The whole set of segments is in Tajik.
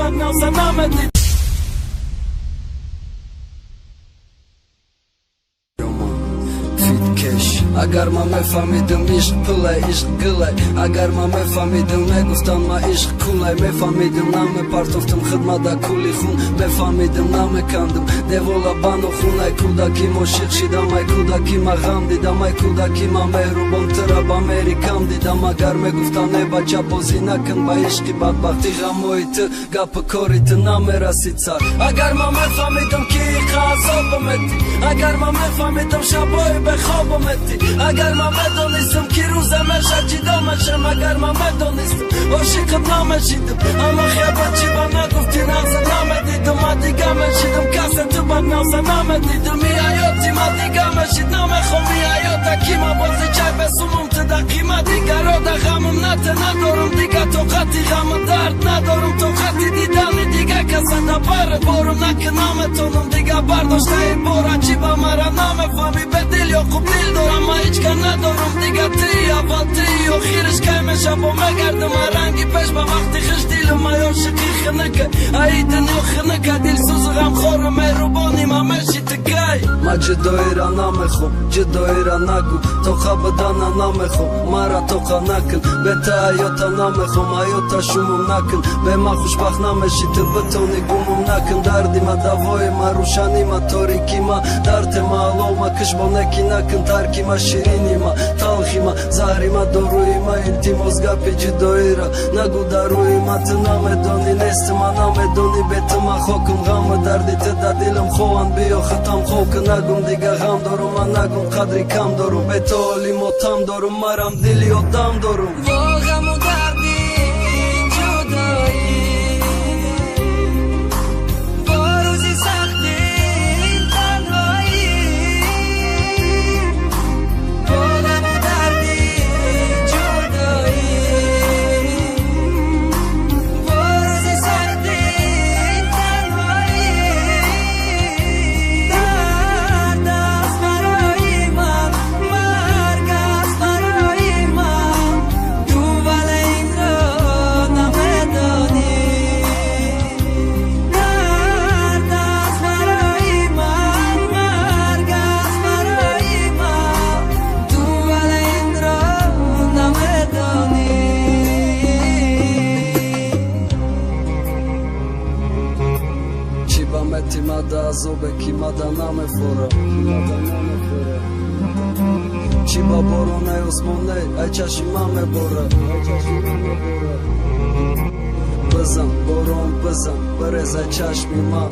поднялся на медли. اگر ما میفهمیدم عشق پله عشق گله اگر ما میفهمیدم میگفتم ما عشق کوله میفهمیدم نمیپرتافتم خدمت کولی خون میفهمیدم نمیکندم دیوالا بانو خونه کودکی ما شیخ شدم ای کودکی ما غم دیدم ای کودکی ما مهربان تر با میری کم دیدم اگر میگفتم نه بچه بازی نکن با عشقی بدبختی غموی تو گپ کاری تو نمیرسید سر اگر ما میفهمیدم که عذاب متی اگر ما میفهمیدم شبای به خواب متی اگر ما میدونستم که روز میشه جدا میشم اگر ما میدونستم عاشقت نمیشیدم اما خیابان چی با نگفتی نازه نمیدیدم ما دیگه میشیدم کسی تو بد نازه نمیدیدم می حیاتی ما دیگه میشید نمیخوام می حیاتا کی ما بازی چای بسومم تو دقیمه دیگه را دا غمم نته ندارم دیگه طاقتی غم درد ندارم طاقتی دیدن دیگه کسی دا بره بارم نکه نمیتونم دیگه برداشته این بارا چی با مرا نمیفهمی به دل یا خوب دل دارم ما هیچ که ندارم دیگه تی اول تی آخیرش که میشه با مگردم رنگی پیش با وقتی خش دیلم ما عاشقی خنکه ای دنیا خنکه دل سوز غم خورم مهربانی ما میشی تکی ما جدایی را نمیخوام جدایی را نگو تو خواب دانا نمیخوام مرا توقع نکن به تا حیاتا نمیخوام حیاتا شومم نکن به ما خوشبخت نمیشی تو بتونی گمم نکن دردی ما دوای ما روشنی ما تاریکی ما درد ما علو ما کش با نکی نکن ترکی ما شیرینی ما تلخی ما زهری ما داروی ما انتی مزگا پی جدایی را نگو داروی ما تو نمیدونی نیست ما نمیدونی به تو ما خوکم غم دردی تو دا دلم خوان بیا ختم خوک نگم دیگه غم دارم من نگم قدری کم دارم به تو حالی ماتم دارم مرم دلی و دم دارم با غم و دردی جدایی با روزی سختی تنهایی با غم و دردی جدایی با روزی سختی تنهایی درد است برای من مرگ است برای من تو ولی این را نمیدانی درد است برای من مرگ است برای من تو ولی این را نمیدانی چی با متی مادا عذابه کی مادا نمیفوره چی با بارونه عثمانه ای چشی من میبوره بزن بارون بزن برزه چشمی من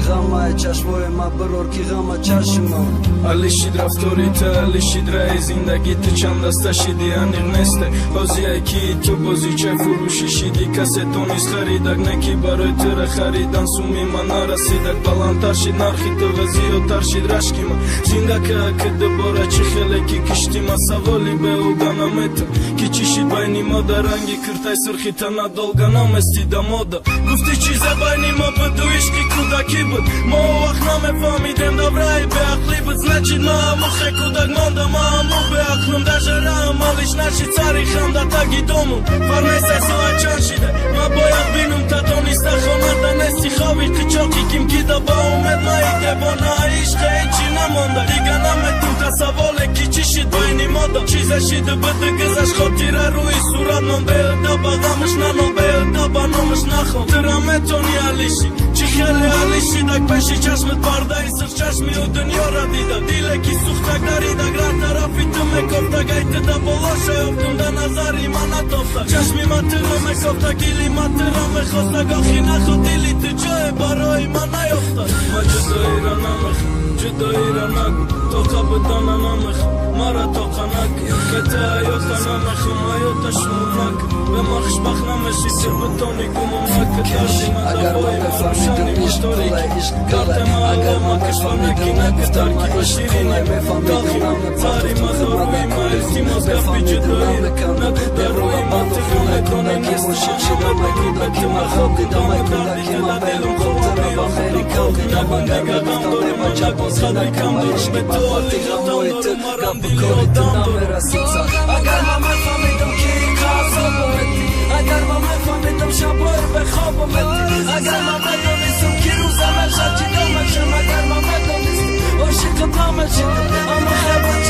غمه چشمای ما برور کی غمه چشمم алишид рафторита алишид раи зиндагита чанд аста шиди аниқ несте бозие ки ту бозичай фурӯши шиди касе тонис харидак не ки барои тура харидан суми ма нарасидак баландтар шид нархи ту ва зиёдтар шид рашки ма зиндака ки дубора чӣ хеле ки кишти ма саволи беҳуда намета ки чӣ шид байни ма дар ранги киртай сурхи тана долга намести дамода гуфти чизе байни ма буду ишқи кӯдакӣ буд мо вақт намефаҳмидем давраи беақлӣ буд значит ма ҳамон хе кӯдак мондам ма ҳамон беақлум дажараам малиш нашид сари хам да таги домум фармеса соат чанд шида ма бояд бинум та дониста хонанда нести хави қичоқи ким кида ба умед маи дебона ишқе ҳечи намонда дига наметум та саволе ки чӣ шид байни мода чизе шиду буду гузашт хотира рӯи сурат нон беҳуда ба ғамаш нанон беҳуда ба номаш нахон тура метони алиши чӣ хеле алишидак пеши чашмат пардаи сирчашми у дунёра дида диле ки сухтак даридак ра тарафи ту мекофтак ай ту да боло шаёфтум да назари ма натофтак чашми ма туро мекофтак дили ма туро мехостак охи нахо дили ту ҷое барои ма наёфтак ма ҷудоира намехам ҷудоира нагу тоқа будана намехам мара тоқа накун ке ту ҳаёта намехам ҳаёта шумум накун به ما خوشبخت نمیشی که بتونی گمم نکن دردی من دوای ما روشنی ما تاریکی گلت ما هوا ما کشم نکی نکن ترکی ما شیرینی داخی زاری ما داروی ما التماس گفی جدایی نگو داروی ما تخونه کنه نیست شما بگو بکی ما خواب دیدم دردی که دلم خورده بخیری کودی نبا نگه غم دارم ما نگوز خدای کم دارم به تو علی غم دارم ما رم دیلی آدم دارم اگر ما میفهمیدم که عذاب اگر ما شبا رو به خواب اومدی اگر من بدانستم که روزم شد چی دامشم اگر من بدانستم عاشق نامشم اما خبر